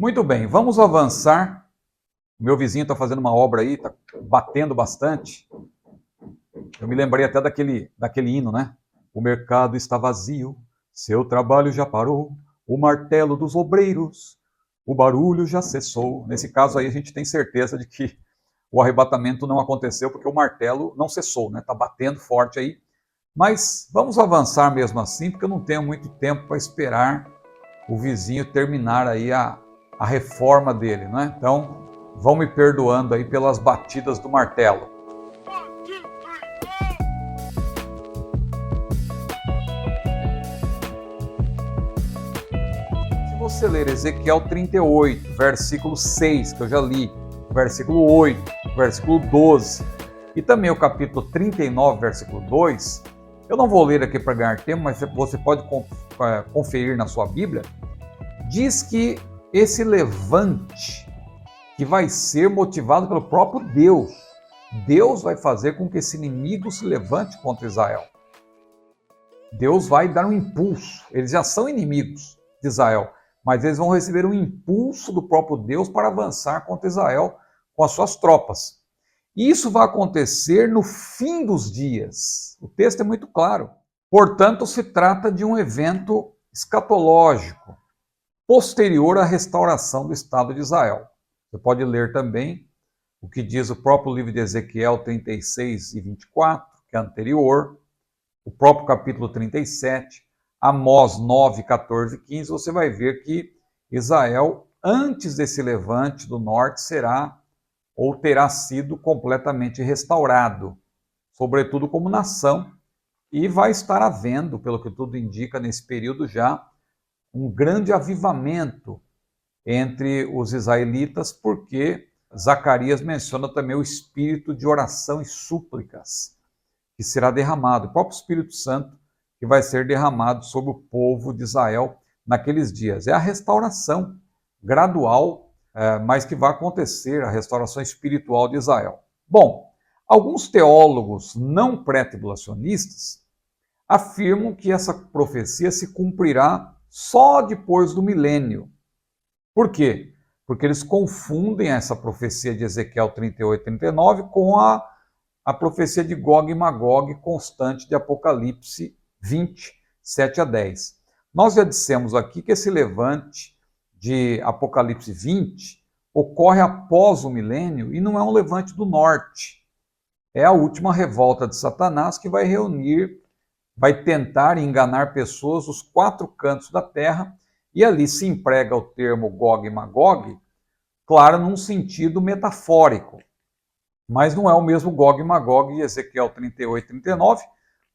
Muito bem, vamos avançar. Meu vizinho está fazendo uma obra aí, está batendo bastante. Eu me lembrei até daquele hino, né? O mercado está vazio, seu trabalho já parou, o martelo dos obreiros, o barulho já cessou. Nesse caso aí a gente tem certeza de que o arrebatamento não aconteceu porque o martelo não cessou, né? Está batendo forte aí. Mas vamos avançar mesmo assim, porque eu não tenho muito tempo para esperar o vizinho terminar aí a reforma dele, né? Então, vão me perdoando aí pelas batidas do martelo. Se você ler Ezequiel 38, versículo 6, que eu já li, versículo 8, versículo 12, e também o capítulo 39, versículo 2, eu não vou ler aqui para ganhar tempo, mas você pode conferir na sua Bíblia, diz que esse levante que vai ser motivado pelo próprio Deus. Deus vai fazer com que esse inimigo se levante contra Israel. Deus vai dar um impulso. Eles já são inimigos de Israel, mas eles vão receber um impulso do próprio Deus para avançar contra Israel com as suas tropas. E isso vai acontecer no fim dos dias. O texto é muito claro. Portanto, se trata de um evento escatológico, posterior à restauração do Estado de Israel. Você pode ler também o que diz o próprio livro de Ezequiel 36 e 24, que é anterior, o próprio capítulo 37, Amós 9, 14 e 15, você vai ver que Israel, antes desse levante do norte, será ou terá sido completamente restaurado, sobretudo como nação, e vai estar havendo, pelo que tudo indica nesse período já, um grande avivamento entre os israelitas, porque Zacarias menciona também o espírito de oração e súplicas que será derramado, o próprio Espírito Santo que vai ser derramado sobre o povo de Israel naqueles dias. É a restauração gradual, mas que vai acontecer, a restauração espiritual de Israel. Bom, alguns teólogos não pré-tribulacionistas afirmam que essa profecia se cumprirá só depois do milênio. Por quê? Porque eles confundem essa profecia de Ezequiel 38 e 39 com a profecia de Gog e Magog constante de Apocalipse 20, 7 a 10. Nós já dissemos aqui que esse levante de Apocalipse 20 ocorre após o milênio e não é um levante do norte. É a última revolta de Satanás que vai reunir, vai tentar enganar pessoas dos quatro cantos da terra, e ali se emprega o termo Gog e Magog, claro, num sentido metafórico, mas não é o mesmo Gog e Magog de Ezequiel 38 e 39,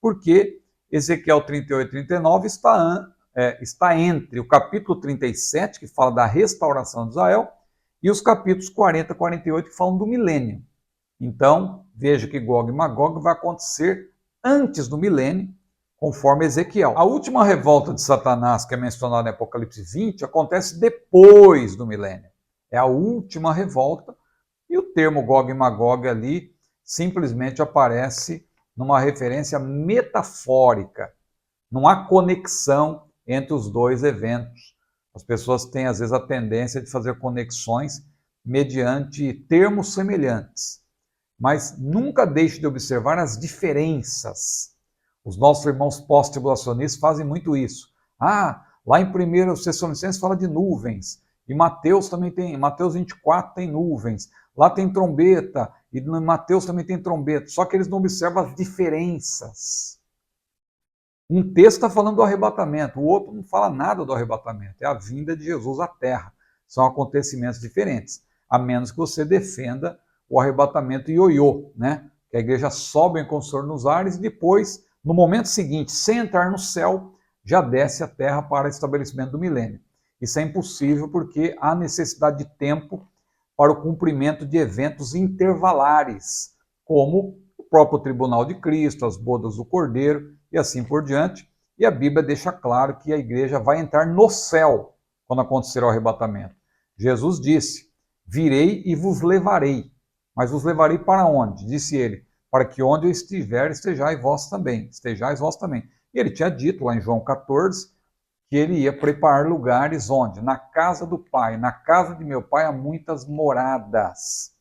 porque Ezequiel 38 e 39 está entre o capítulo 37, que fala da restauração de Israel, e os capítulos 40 e 48, que falam do milênio. Então, veja que Gog e Magog vai acontecer antes do milênio, conforme Ezequiel. A última revolta de Satanás, que é mencionada em Apocalipse 20, acontece depois do milênio. É a última revolta, e o termo Gog e Magog ali simplesmente aparece numa referência metafórica. Não há conexão entre os dois eventos. As pessoas têm, às vezes, a tendência de fazer conexões mediante termos semelhantes. Mas nunca deixe de observar as diferenças. Os nossos irmãos pós-tribulacionistas fazem muito isso. Lá em 1 Tessalonicenses fala de nuvens, e Mateus também tem, Mateus 24 tem nuvens, lá tem trombeta, e em Mateus também tem trombeta, só que eles não observam as diferenças. Um texto está falando do arrebatamento, o outro não fala nada do arrebatamento, é a vinda de Jesus à terra. São acontecimentos diferentes, a menos que você defenda o arrebatamento ioiô, né? Que a igreja sobe em consorcio nos ares e depois, no momento seguinte, sem entrar no céu, já desce a terra para o estabelecimento do milênio. Isso é impossível porque há necessidade de tempo para o cumprimento de eventos intervalares, como o próprio tribunal de Cristo, as bodas do Cordeiro e assim por diante. E a Bíblia deixa claro que a igreja vai entrar no céu quando acontecer o arrebatamento. Jesus disse: virei e vos levarei. Mas vos levarei para onde? Disse ele: para que onde eu estiver, estejais vós também. E ele tinha dito lá em João 14 que ele ia preparar lugares onde? Na casa do Pai. Na casa de meu Pai há muitas moradas.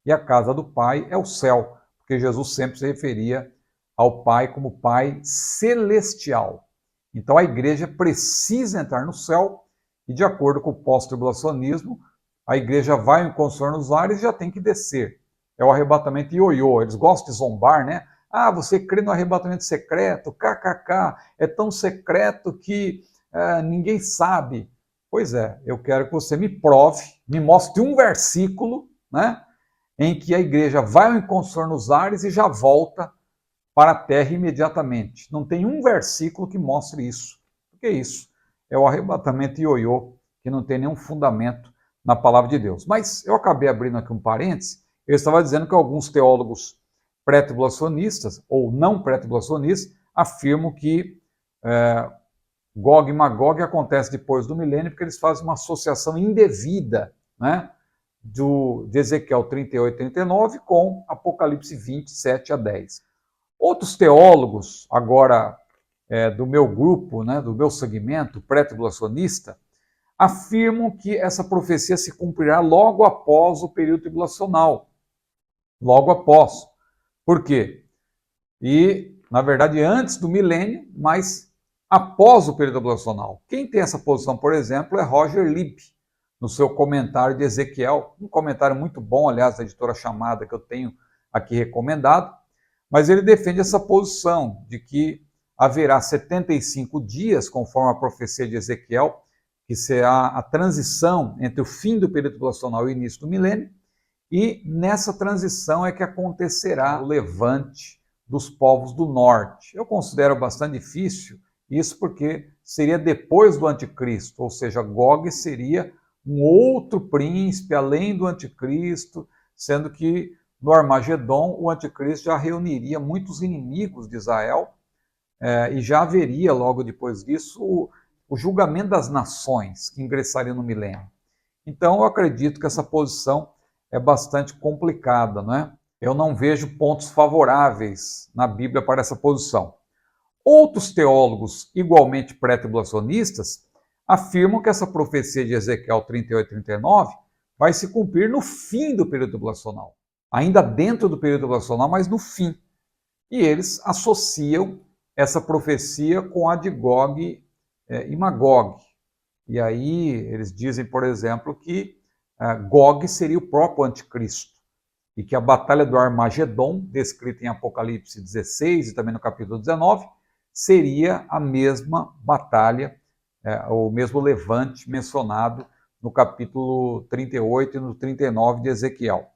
E a casa do Pai é o céu, porque Jesus sempre se referia ao Pai como Pai celestial. Então a igreja precisa entrar no céu e, de acordo com o pós-tribulacionismo, a igreja vai em construção nos ares e já tem que descer. É o arrebatamento ioiô. Eles gostam de zombar, né? Ah, você crê no arrebatamento secreto? KKK. É tão secreto que ninguém sabe. Pois é, eu quero que você me prove, me mostre um versículo, né, em que a igreja vai ao encontro nos ares e já volta para a terra imediatamente. Não tem um versículo que mostre isso. O que é isso? É o arrebatamento ioiô, que não tem nenhum fundamento na palavra de Deus. Mas eu acabei abrindo aqui um parêntese. Eu estava dizendo que alguns teólogos pré-tribulacionistas, ou não pré-tribulacionistas, afirmam que Gog e Magog acontece depois do milênio, porque eles fazem uma associação indevida, né, de Ezequiel 38 e 39 com Apocalipse 27 a 10. Outros teólogos, agora do meu grupo, né, do meu segmento pré-tribulacionista, afirmam que essa profecia se cumprirá logo após o período tribulacional. Logo após. Por quê? E, na verdade, antes do milênio, mas após o período tribulacional. Quem tem essa posição, por exemplo, é Roger Lieb, no seu comentário de Ezequiel, um comentário muito bom, aliás, da editora Chamada, que eu tenho aqui recomendado, mas ele defende essa posição de que haverá 75 dias, conforme a profecia de Ezequiel, que será a transição entre o fim do período tribulacional e o início do milênio, e nessa transição é que acontecerá o levante dos povos do norte. Eu considero bastante difícil isso porque seria depois do anticristo, ou seja, Gog seria um outro príncipe além do anticristo, sendo que no Armagedon o anticristo já reuniria muitos inimigos de Israel e já haveria logo depois disso o julgamento das nações que ingressariam no milênio. Então eu acredito que essa posição é bastante complicada, não é? Eu não vejo pontos favoráveis na Bíblia para essa posição. Outros teólogos, igualmente pré-tribulacionistas, afirmam que essa profecia de Ezequiel 38 e 39 vai se cumprir no fim do período tribulacional. Ainda dentro do período tribulacional, mas no fim. E eles associam essa profecia com a de Gog e Magog. E aí eles dizem, por exemplo, que Gog seria o próprio anticristo. E que a batalha do Armagedon, descrita em Apocalipse 16 e também no capítulo 19, seria a mesma batalha, o mesmo levante mencionado no capítulo 38 e no 39 de Ezequiel.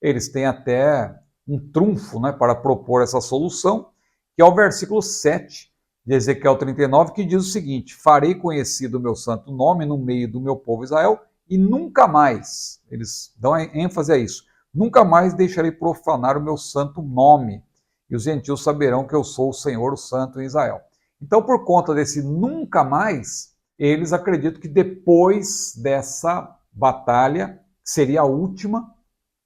Eles têm até um trunfo, né, para propor essa solução, que é o versículo 7 de Ezequiel 39, que diz o seguinte: farei conhecido o meu santo nome no meio do meu povo Israel, e nunca mais, eles dão ênfase a isso, nunca mais deixarei profanar o meu santo nome, e os gentios saberão que eu sou o Senhor, o Santo em Israel. Então, por conta desse nunca mais, eles acreditam que depois dessa batalha, que seria a última,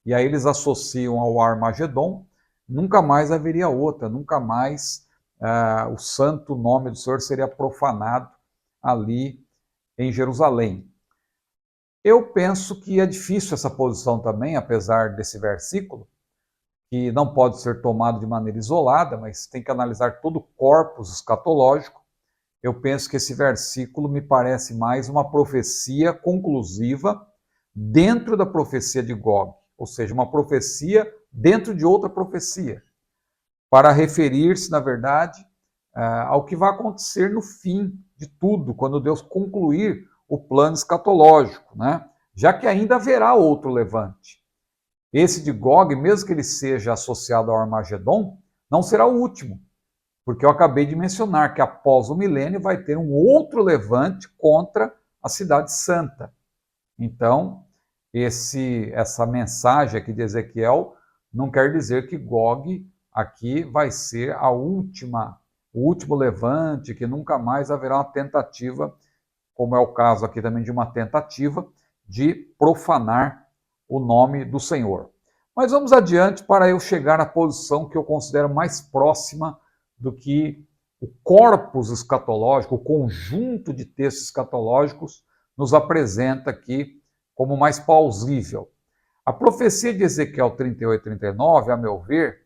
e aí eles associam ao Armagedon, nunca mais haveria outra, nunca mais o santo nome do Senhor seria profanado ali em Jerusalém. Eu penso que é difícil essa posição também, apesar desse versículo, que não pode ser tomado de maneira isolada, mas tem que analisar todo o corpus escatológico. Eu penso que esse versículo me parece mais uma profecia conclusiva dentro da profecia de Gog, ou seja, uma profecia dentro de outra profecia, para referir-se, na verdade, ao que vai acontecer no fim de tudo, quando Deus concluir o plano escatológico, né? Já que ainda haverá outro levante. Esse de Gog, mesmo que ele seja associado ao Armagedon, não será o último, porque eu acabei de mencionar que após o milênio vai ter um outro levante contra a cidade santa. Então, essa mensagem aqui de Ezequiel não quer dizer que Gog aqui vai ser o último levante, que nunca mais haverá uma tentativa, como é o caso aqui também de uma tentativa de profanar o nome do Senhor. Mas vamos adiante para eu chegar na posição que eu considero mais próxima do que o corpus escatológico, o conjunto de textos escatológicos, nos apresenta aqui como mais plausível. A profecia de Ezequiel 38 e 39, a meu ver,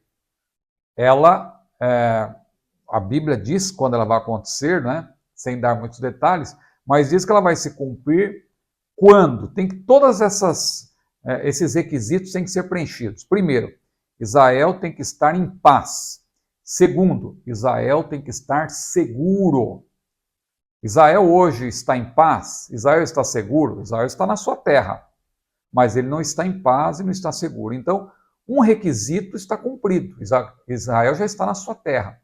a Bíblia diz quando ela vai acontecer, né? Sem dar muitos detalhes, mas diz que ela vai se cumprir quando? Tem que todas esses requisitos têm que ser preenchidos. Primeiro, Israel tem que estar em paz. Segundo, Israel tem que estar seguro. Israel hoje está em paz? Israel está seguro? Israel está na sua terra, mas ele não está em paz e não está seguro. Então, um requisito está cumprido. Israel já está na sua terra,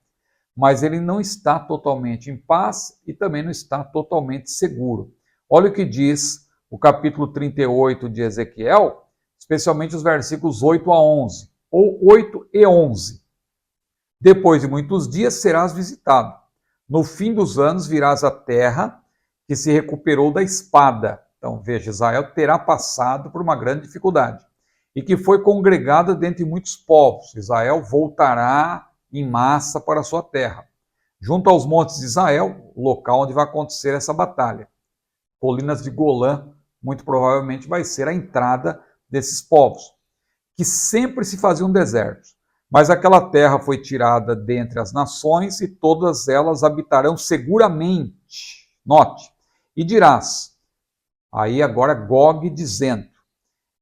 mas ele não está totalmente em paz e também não está totalmente seguro. Olha o que diz o capítulo 38 de Ezequiel, especialmente os versículos 8 a 11, ou 8 e 11. Depois de muitos dias serás visitado. No fim dos anos virás à terra que se recuperou da espada. Então, veja, Israel terá passado por uma grande dificuldade e que foi congregada dentre muitos povos. Israel voltará em massa para a sua terra, junto aos montes de Israel, o local onde vai acontecer essa batalha. Colinas de Golã, muito provavelmente, vai ser a entrada desses povos, que sempre se faziam desertos. Mas aquela terra foi tirada dentre as nações e todas elas habitarão seguramente. Note, e dirás, aí agora Gog dizendo,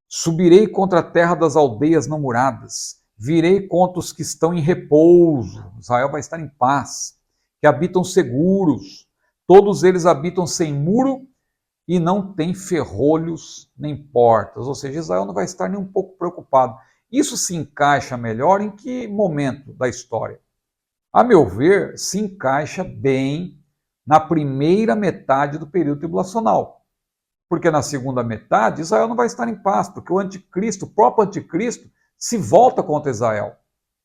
subirei contra a terra das aldeias não muradas, virei contra os que estão em repouso, Israel vai estar em paz, que habitam seguros, todos eles habitam sem muro e não têm ferrolhos nem portas, ou seja, Israel não vai estar nem um pouco preocupado. Isso se encaixa melhor em que momento da história? A meu ver, se encaixa bem na primeira metade do período tribulacional. Porque na segunda metade, Israel não vai estar em paz, porque o anticristo, o próprio anticristo, se volta contra Israel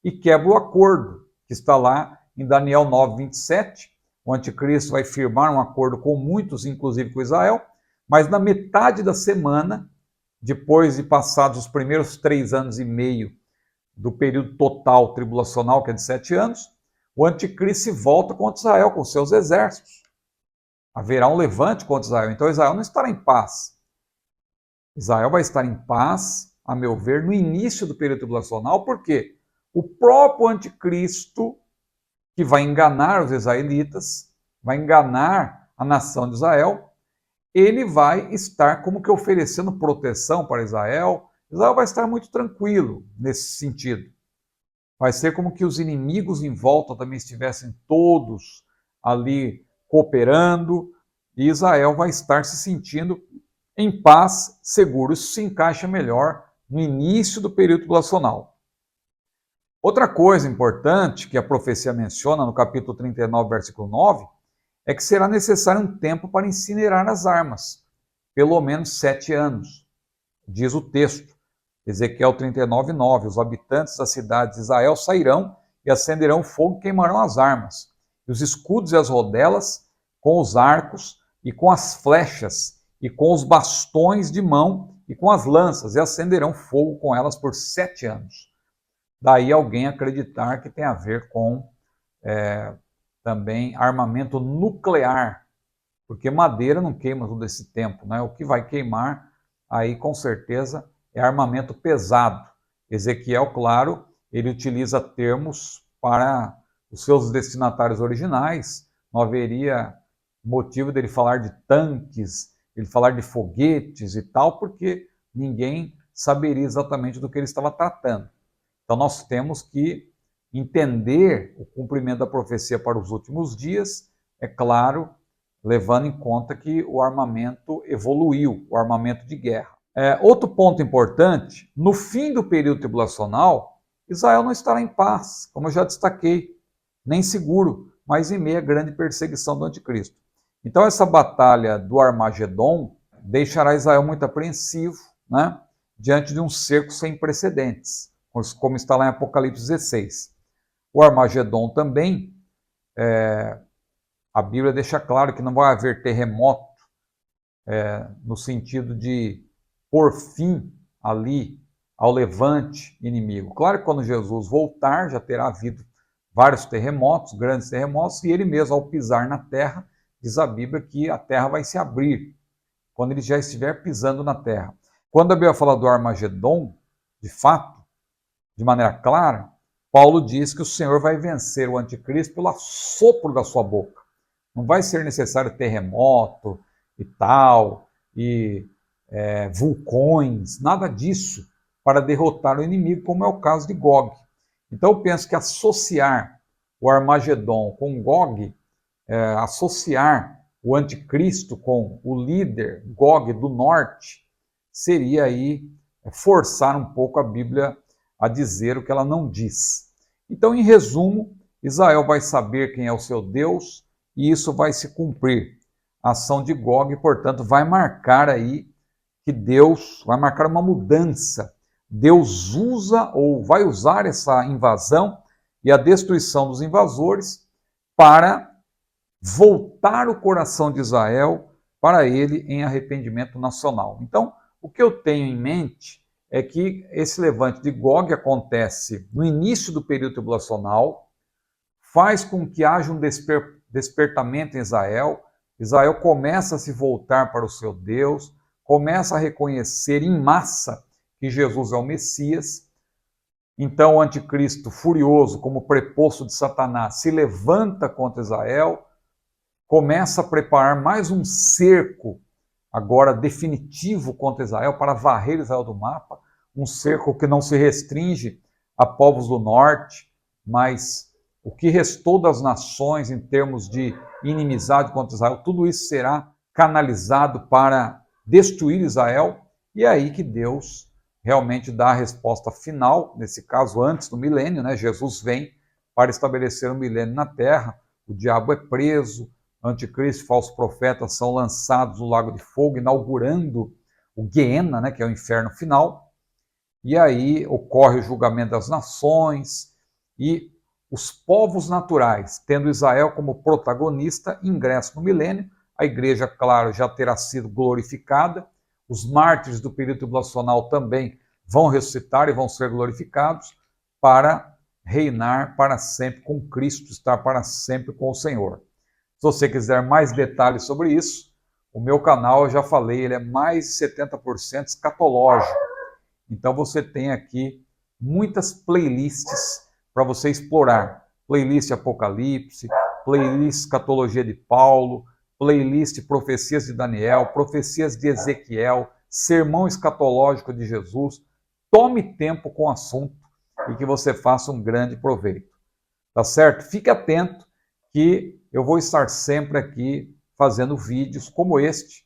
e quebra o acordo, que está lá em Daniel 9, 27. O anticristo vai firmar um acordo com muitos, inclusive com Israel, mas na metade da semana, depois de passados os primeiros 3 anos e meio do período total tribulacional, que é de 7 anos, o anticristo se volta contra Israel com seus exércitos. Haverá um levante contra Israel. Então Israel não estará em paz. Israel vai estar em paz, a meu ver, no início do período tribulacional, porque o próprio anticristo, que vai enganar os israelitas, vai enganar a nação de Israel, ele vai estar como que oferecendo proteção para Israel. Israel vai estar muito tranquilo nesse sentido. Vai ser como que os inimigos em volta também estivessem todos ali cooperando, e Israel vai estar se sentindo em paz, seguro. Isso se encaixa melhor no início do período tribulacional. Outra coisa importante que a profecia menciona no capítulo 39, versículo 9, é que será necessário um tempo para incinerar as armas, pelo menos 7 anos, diz o texto. Ezequiel 39, 9, os habitantes das cidades de Israel sairão e acenderão fogo e queimarão as armas, e os escudos e as rodelas, com os arcos e com as flechas, e com os bastões de mão e com as lanças, e acenderão fogo com elas por 7 anos. Daí alguém acreditar que tem a ver com também armamento nuclear, porque madeira não queima todo esse tempo, né? O que vai queimar aí com certeza é armamento pesado. Ezequiel, claro, ele utiliza termos para os seus destinatários originais, não haveria motivo dele falar de tanques, ele falar de foguetes e tal, porque ninguém saberia exatamente do que ele estava tratando. Então nós temos que entender o cumprimento da profecia para os últimos dias, é claro, levando em conta que o armamento evoluiu, o armamento de guerra. Outro ponto importante, no fim do período tribulacional, Israel não estará em paz, como eu já destaquei, nem seguro, mas em meio à grande perseguição do anticristo. Então essa batalha do Armagedon deixará Israel muito apreensivo, né, diante de um cerco sem precedentes, como está lá em Apocalipse 16. O Armagedon também, a Bíblia deixa claro que não vai haver terremoto, no sentido de pôr fim ali ao levante inimigo. Claro que quando Jesus voltar, já terá havido vários terremotos, grandes terremotos, e ele mesmo, ao pisar na terra, diz a Bíblia que a terra vai se abrir, quando ele já estiver pisando na terra. Quando a Bíblia fala do Armagedon, de fato, de maneira clara, Paulo diz que o Senhor vai vencer o anticristo pelo sopro da sua boca. Não vai ser necessário terremoto e tal, e vulcões, nada disso para derrotar o inimigo, como é o caso de Gog. Então eu penso que associar o Armagedon com Gog, associar o anticristo com o líder Gog do norte, seria aí forçar um pouco a Bíblia a dizer o que ela não diz. Então, em resumo, Israel vai saber quem é o seu Deus e isso vai se cumprir. A ação de Gog, portanto, vai marcar aí que Deus vai marcar uma mudança. Deus usa ou vai usar essa invasão e a destruição dos invasores para voltar o coração de Israel para ele em arrependimento nacional. Então, o que eu tenho em mente é que esse levante de Gog acontece no início do período tribulacional, faz com que haja um despertamento em Israel, Israel começa a se voltar para o seu Deus, começa a reconhecer em massa que Jesus é o Messias. Então o anticristo, furioso como preposto de Satanás, se levanta contra Israel, começa a preparar mais um cerco, agora definitivo, contra Israel, para varrer Israel do mapa, um cerco que não se restringe a povos do norte, mas o que restou das nações em termos de inimizade contra Israel, tudo isso será canalizado para destruir Israel, e é aí que Deus realmente dá a resposta final, nesse caso antes do milênio, né? Jesus vem para estabelecer o milênio na terra, o diabo é preso, anticristo e falsos profetas são lançados no lago de fogo, inaugurando o Guiena, né, que é o inferno final, e aí ocorre o julgamento das nações, e os povos naturais, tendo Israel como protagonista, ingressam no milênio, a igreja, claro, já terá sido glorificada, os mártires do período tribulacional também vão ressuscitar e vão ser glorificados para reinar para sempre com Cristo, estar para sempre com o Senhor. Se você quiser mais detalhes sobre isso, o meu canal, eu já falei, ele é mais de 70% escatológico. Então você tem aqui muitas playlists para você explorar. Playlist Apocalipse, playlist Escatologia de Paulo, playlist Profecias de Daniel, Profecias de Ezequiel, Sermão Escatológico de Jesus. Tome tempo com o assunto e que você faça um grande proveito. Tá certo? Fique atento que eu vou estar sempre aqui fazendo vídeos como este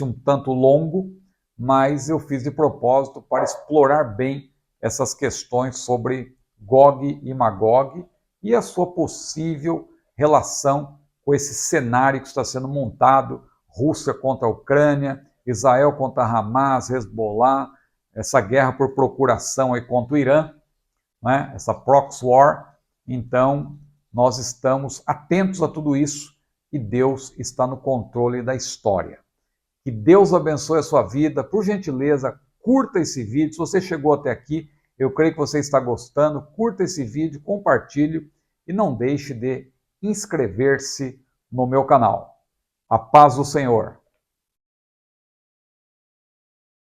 um tanto longo, mas eu fiz de propósito para explorar bem essas questões sobre Gog e Magog e a sua possível relação com esse cenário que está sendo montado, Rússia contra a Ucrânia, Israel contra Hamas, Hezbollah, essa guerra por procuração aí contra o Irã, né? Essa proxy war. Então, nós estamos atentos a tudo isso e Deus está no controle da história. Que Deus abençoe a sua vida. Por gentileza, curta esse vídeo. Se você chegou até aqui, eu creio que você está gostando. Curta esse vídeo, compartilhe e não deixe de inscrever-se no meu canal. A paz do Senhor.